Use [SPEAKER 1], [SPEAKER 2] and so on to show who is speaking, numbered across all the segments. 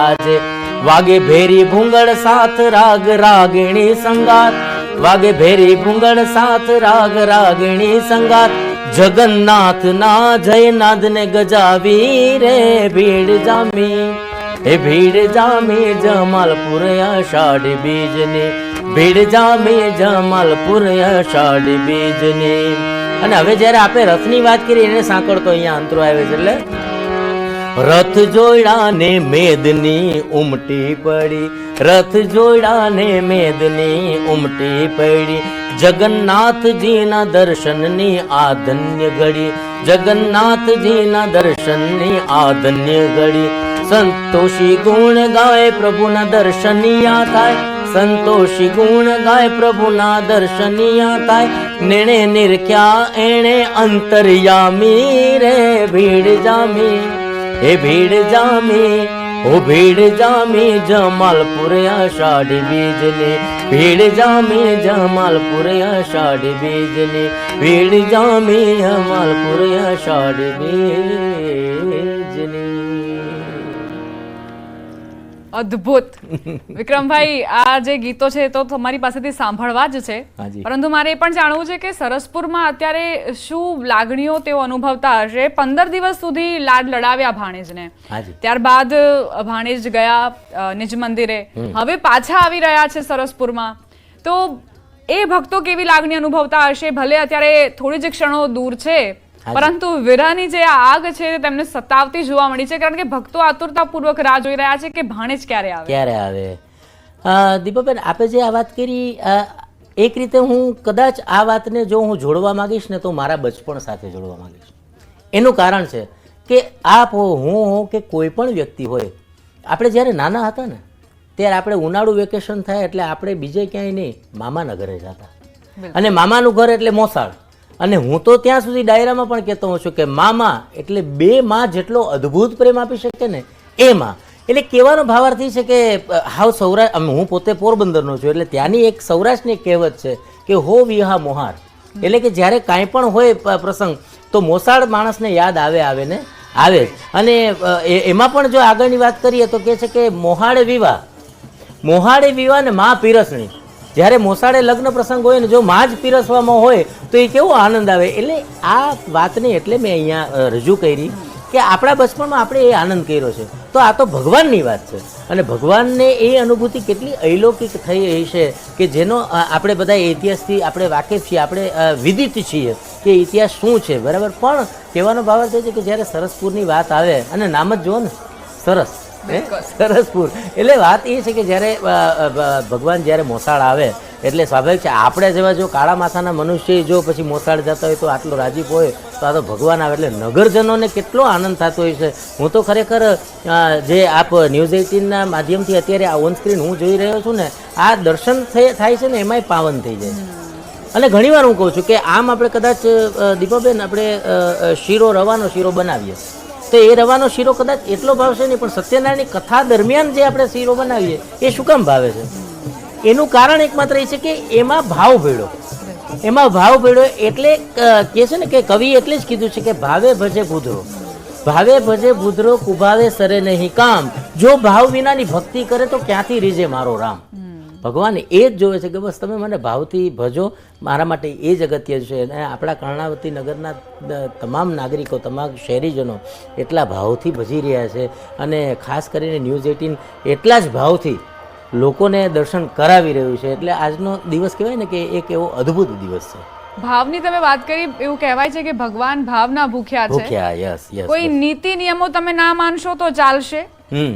[SPEAKER 1] આજે વાગે ભેરી ભૂંગળ સાથ રાગ રાગિણી સંગાત વાગે ભેરી ભૂંગળ સાથ રાગ રાગિણી સંગાત જગન્નાથ ના જયનાદ ને ગજાવી રે ભીડ જામી એ ભીડ જામી જમાલપુર અષાઢ બીજની ભીડ જામી જમાલપુર અષાઢ બીજની. અને હવે જયારે આપણે રથની વાત કરી એને સાંકળતો અહીંયા અંતરો આવે છે. એટલે રથ જોડાને મેદની ઉમટી પડી રથ જોડાને મેદની ઉમટી પડી જગન્નાથજીના દર્શનની આ ધન્ય ઘડી જગન્નાથજીના દર્શનની આ ધન્ય ઘડી. સંતોષી ગુણ ગાય પ્રભુના દર્શનિયા થાય સંતોષી ગુણ ગાય પ્રભુના દર્શનિયા થાય નેણે નિરખ્યા એણે અંતર્યામી રે ભીડ જામી હે ભીડ જામી ઓ ભીડ જામી જમાલપુર અષાઢ બીજની ભીડ જામી જમાલપુર અષાઢ બીજની ભીડ જામી જમાલપુર અષાઢ બીજની.
[SPEAKER 2] અદ્ભુત વિક્રમભાઈ, આ જે ગીતો છે તો તમારી પાસેથી સાંભળવા જ છે, પરંતુ મારે એ પણ જાણવું છે કે સરસપુરમાં અત્યારે શું લાગણીઓ તેઓ અનુભવતા હશે. 15 દિવસ સુધી લાડ લડાવ્યા ભાણેજને, ત્યારબાદ ભાણેજ ગયા નિજ મંદિરે, હવે પાછા આવી રહ્યા છે સરસપુરમાં, તો એ ભક્તો કેવી લાગણી અનુભવતા હશે? ભલે અત્યારે થોડી જ ક્ષણો દૂર છે, પરંતુ વિરહની જે આગ છે તેમને સતાવતી જોવા મળી છે, કારણ કે ભક્તો આતુરતાપૂર્વક રાહ જોઈ રહ્યા છે કે ભાણેજ ક્યારે આવે.
[SPEAKER 1] દીપાબેન, આપે જે આ વાત કરી, એક રીતે હું કદાચ આ વાતને જો હું જોડવા માંગીશ ને તો મારા બચપણ સાથે જોડવા માંગીશ. એનું કારણ છે કે આપ હો, હું હો કે કોઈ પણ વ્યક્તિ હોય, આપણે જ્યારે નાના હતા ને ત્યારે આપણે ઉનાળુ વેકેશન થાય એટલે આપણે બીજે ક્યાંય નહીં, મામાના ઘરે જતા. અને મામાનું ઘર એટલે મોસાળ. અને હું તો ત્યાં સુધી ડાયરામાં પણ કહેતો હોઉં છું કે મામા એટલે બે માં જેટલો અદ્ભુત પ્રેમ આપી શકે ને એ માં. એટલે કહેવાનો ભાવાર્થ છે કે હાવ સૌરાષ્ટ્ર, હું પોતે પોરબંદરનો છું, એટલે ત્યાંની એક સૌરાષ્ટ્રની કહેવત છે કે હો વિહા મોહાર, એટલે કે જ્યારે કાંઈ પણ હોય પ્રસંગ તો મોસાળ માણસને યાદ આવે ને આવે જ. અને એમાં પણ જો આગળની વાત કરીએ તો કહે છે કે મોહાળે વિવાહ ને માં પીરસણી. જ્યારે મોસાળે લગ્ન પ્રસંગ હોય ને જો માં જ પીરસવામાં હોય તો એ કેવો આનંદ આવે. એટલે આ વાતને એટલે મેં અહીંયા રજૂ કરી કે આપણા બચપણમાં આપણે એ આનંદ કર્યો છે, તો આ તો ભગવાનની વાત છે. અને ભગવાનને એ અનુભૂતિ કેટલી અલૌકિક થઈ રહી છે કે જેનો આપણે બધા ઇતિહાસથી આપણે વાકેફ છીએ, આપણે વિદિત છીએ કે ઇતિહાસ શું છે, બરાબર. પણ કહેવાનો ભાવાર્થ છે કે જ્યારે સરસપુરની વાત આવે, અને નામ જ જુઓ ને, સરસપુર, એટલે વાત એ છે કે જ્યારે ભગવાન જ્યારે મોસાળ આવે એટલે સ્વાભાવિક છે આપણે જેવા જો કાળા માથાના મનુષ્ય જો પછી મોસાળ જતા હોય તો આટલો રાજીપ હોય, તો આ તો ભગવાન આવે એટલે નગરજનોને કેટલો આનંદ થતો હોય છે. હું તો ખરેખર જે આપ ન્યૂઝ 18ના માધ્યમથી અત્યારે આ ઓન સ્ક્રીન હું જોઈ રહ્યો છું ને, આ દર્શન થાય છે ને એમાંય પાવન થઈ જાય. અને ઘણીવાર હું કહું છું કે આમ આપણે કદાચ દીપાબેન આપણે રવાનો શીરો બનાવીએ તો એ રવાનો શીરો કદાચ એટલો ભાવશે નહીં, પણ સત્યનારાયણની કથા દરમિયાન જે આપણે શીરો બનાવીએ એ શું કામ ભાવે છે? એનું કારણ એકમાત્ર એ છે કે એમાં ભાવ ભેળો એટલે કહે છે ને કે કવિ એટલે જ કીધું છે કે ભાવે ભજે ભૂધરો કુભાવે સરે નહીં કામ, જો ભાવ વિનાની ભક્તિ કરે તો ક્યાંથી રીજે મારો રામ. ભગવાન એ જ જોવે છે કે બસ તમે મને ભાવથી ભજો, મારા માટે એ જ અગત્ય છે. અને આપણા કર્ણાવતી નગરના તમામ નાગરિકો, તમામ શહેરીજનો એટલા ભાવથી ભજી રહ્યા છે, અને ખાસ કરીને ન્યૂઝ 18 એટલા જ ભાવથી લોકોને દર્શન કરાવી રહ્યું છે. એટલે આજનો દિવસ કહેવાય ને કે એક એવો અદ્ભુત દિવસ છે.
[SPEAKER 2] ભાવની તમે વાત કરી, એવું કહેવાય છે કે ભગવાન ભાવના ભૂખ્યા છે. કોઈ નીતિ નિયમો તમે ના માનશો તો ચાલશે,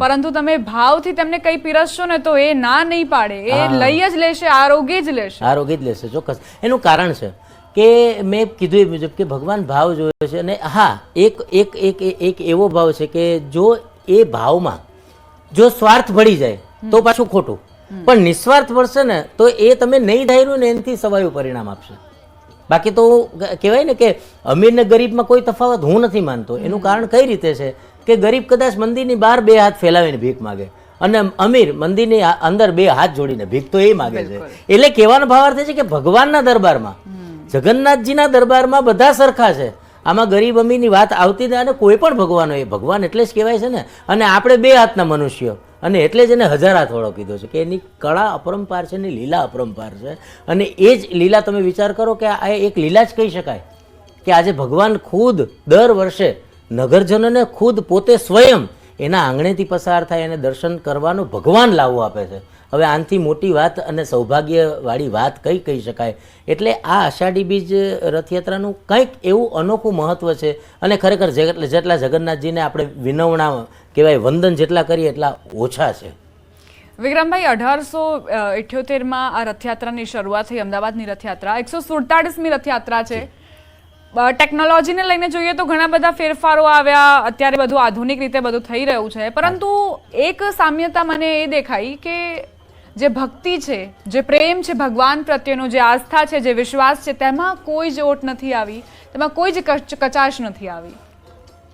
[SPEAKER 2] પરંતુ તમે ભાવથી તેમને કઈ પીરસશો ને તો એ ના નહીં પાડે, એ લઈ જ લેશે, આરોગ્ય જ લેશે.
[SPEAKER 1] ચોક્કસ. એનું કારણ છે કે મેં કીધું એ મુજબ કે ભગવાન ભાવ જોયો છે. અને હા, એક એવો ભાવ છે કે જો એ ભાવમાં જો સ્વાર્થ ભળી જાય તો પાછું ખોટું, પણ નિસ્વાર્થ ભળશે ને તો એ તમે નહીં ધાર્યું ને એનાથી સવાયું પરિણામ આપશે. બાકી તો કહેવાય ને કે અમીર ને ગરીબમાં કોઈ તફાવત હું નથી માનતો. એનું કારણ કઈ રીતે છે કે ગરીબ કદાચ મંદિરની બહાર 2 હાથ ફેલાવીને ભીખ માગે, અને અમીર મંદિરની અંદર 2 હાથ જોડીને ભીખ તો એ માગે છે. એટલે કહેવાનો ભાવાર્થ છે કે ભગવાનના દરબારમાં, જગન્નાથજીના દરબારમાં બધા સરખા છે. આમાં ગરીબ અમીરની વાત આવતી નથી. અને કોઈ પણ ભગવાન હોય, ભગવાન એટલે જ કહેવાય છે ને. અને આપણે 2 હાથના મનુષ્યો, અને એટલે જ એને હજારા થોડો કીધો છે કે એની કળા અપરંપાર છે, એની લીલા અપરંપાર છે. અને એ જ લીલા તમે વિચાર કરો કે આ એક લીલા જ કહી શકાય કે આજે ભગવાન ખુદ દર વર્ષે નગરજનોને ખુદ પોતે સ્વયં એના આંગણેથી પસાર થાય અને દર્શન કરવાનો ભગવાન લાવો આપે છે. હવે આનાથી મોટી વાત અને સૌભાગ્યવાળી વાત કઈ કહી શકાય. એટલે આ અષાઢી બીજ રથયાત્રાનું કંઈક એવું અનોખું મહત્વ છે. અને ખરેખર જેટલા જગન્નાથજીને આપણે વિનવણા કહેવાય વંદન જેટલા કરીએ એટલા ઓછા છે.
[SPEAKER 2] વિક્રમભાઈ, 1878માં આ રથયાત્રાની શરૂઆત થઈ, અમદાવાદની રથયાત્રા 147મી રથયાત્રા છે. ટેકનોલોજીને લઈને જોઈએ તો ઘણા બધા ફેરફારો આવ્યા, અત્યારે બધું આધુનિક રીતે બધું થઈ રહ્યું છે, પરંતુ એક સામ્યતા મને એ દેખાઈ કે જે ભક્તિ છે, જે પ્રેમ છે ભગવાન પ્રત્યેનો, જે આસ્થા છે, જે વિશ્વાસ છે, તેમાં કોઈ જ ઓટ નથી આવી, તેમાં કોઈ જ કચાશ નથી આવી.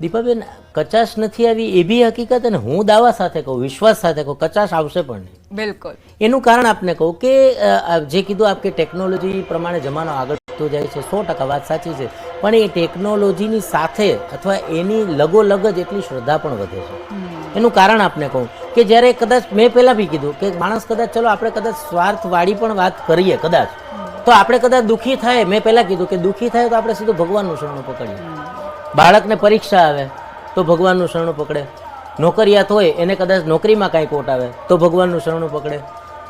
[SPEAKER 1] દીપાબેન, કચાશ નથી આવી એ બી હકીકત, અને હું દાવા સાથે કહું, વિશ્વાસ સાથે કહું, કચાશ આવશે પણ નહીં.
[SPEAKER 2] બિલકુલ.
[SPEAKER 1] એનું કારણ આપને કહું કે જે કીધું આપ કે ટેકનોલોજી પ્રમાણે જમાનો આગળ વધતો જાય છે, 100% વાત સાચી છે, પણ એ ટેકનોલોજીની સાથે અથવા એની લગોલગ જ એટલી શ્રદ્ધા પણ વધે છે. એનું કારણ આપને કહું કે જ્યારે કદાચ મેં પહેલાં બી કીધું કે માણસ કદાચ ચલો આપણે કદાચ સ્વાર્થવાળી પણ વાત કરીએ કદાચ, તો આપણે કદાચ દુઃખી થાય, મેં પહેલાં કીધું કે દુઃખી થાય તો આપણે સીધું ભગવાનનું શરણું પકડીએ. બાળકને પરીક્ષા આવે તો ભગવાનનું શરણું પકડે, નોકરિયાત હોય એને કદાચ નોકરીમાં કાંઈ ખોટ આવે તો ભગવાનનું શરણું પકડે,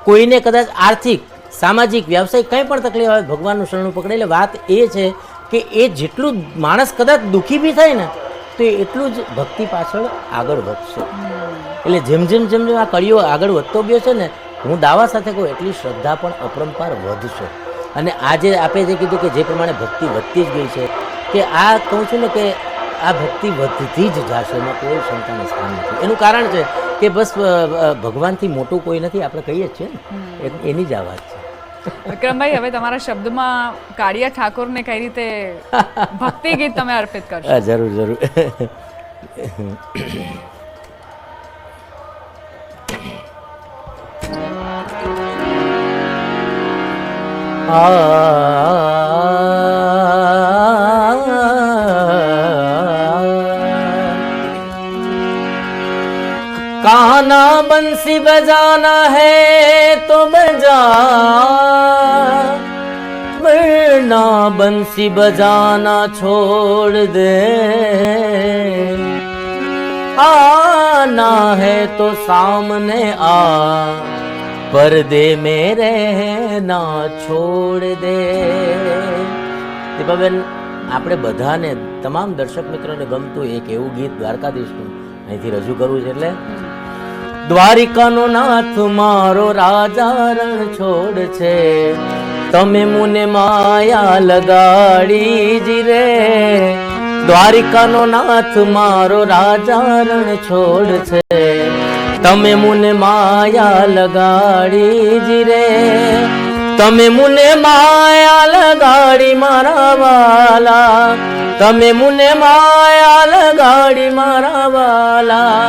[SPEAKER 1] કોઈને કદાચ આર્થિક સામાજિક વ્યવસાયિક કંઈ પણ તકલીફ આવે ભગવાનનું શરણું પકડે. એટલે વાત એ છે કે એ જેટલું માણસ કદાચ દુઃખી બી થાય ને તો એટલું જ ભક્તિ પાછળ આગળ વધશે. એટલે જેમ જેમ જેમ જેમ આ કળીઓ આગળ વધતો ગયો છે ને, હું દાવા સાથે કહું એટલી શ્રદ્ધા પણ અપરંપાર વધશે. અને આજે આપણે જે કીધું કે જે પ્રમાણે ભક્તિ વધતી જ ગઈ છે, કે આ કહું છું ને કે આ ભક્તિ વધતી જ જશે, એમાં કોઈ શંકાને સ્થાન નથી. એનું કારણ છે કે બસ ભગવાનથી મોટું કોઈ નથી, આપણે કહીએ જ છીએ ને, એની જ આ વાત છે.
[SPEAKER 2] વિક્રમભાઈ, હવે તમારા શબ્દમાં કાળિયા ઠાકોરને કઈ રીતે ભક્તિ ગીત તમે અર્પિત કરશો?
[SPEAKER 1] જરૂર જરૂર. कान्हा बंसी बजाना है तो बजा, वरना बंसी बजाना छोड़ दे, आना है तो सामने आ, पर्दे में रहना छोड़ दे. દીપાબેન, આપણે બધાને, તમામ દર્શક મિત્રોને ગમતું એક એવું ગીત દ્વારકાધીશનું અહીંથી રજૂ કરવું છે. એટલે દ્વારિકાનો નાથ મારો રાજા રણ છોડ છે, તમે મુને માયા લગાડી જી રે. દ્વારિકાનો નાથ મારો રાજા રણ છોડ છે, તમે મુને માયા લગાડી જી રે. તમે મુને માયા લગાડી મારા વાલા, તમે મુને માયા લગાડી મારા વાલા,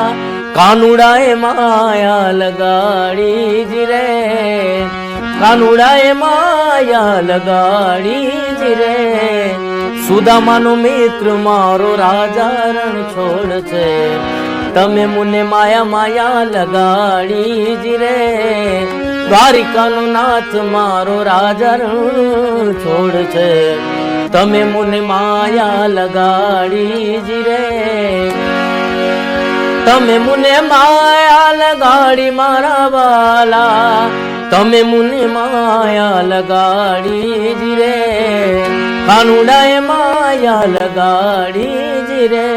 [SPEAKER 1] કાનુડાએ માયા લગાડી જી રે, કાનુડાએ માયા લગાડી જી રે. સુદામાનો મિત્ર મારો રાજા રણ છોડ છે, તમે મુને માયા માયા લગાડી જી રે. દ્વારિકાનો નાથ મારો રાજા રણ છોડ છે, તમે મુને માયા લગાડી જી રે. તમે મુને માયા લગાડી મારા વાલા, તમે મુને માયા લગાડી જી રે. કાનુડાએ માયા લગાડી જી રે.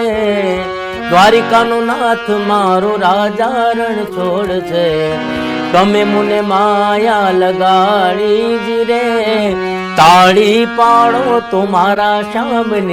[SPEAKER 1] દ્વારિકાનો નાથ મારો રાજા રણ છોડ છે, તમે મુને માયા લગાડી જી રે. તાળી પાડો તો મારા શ્યામને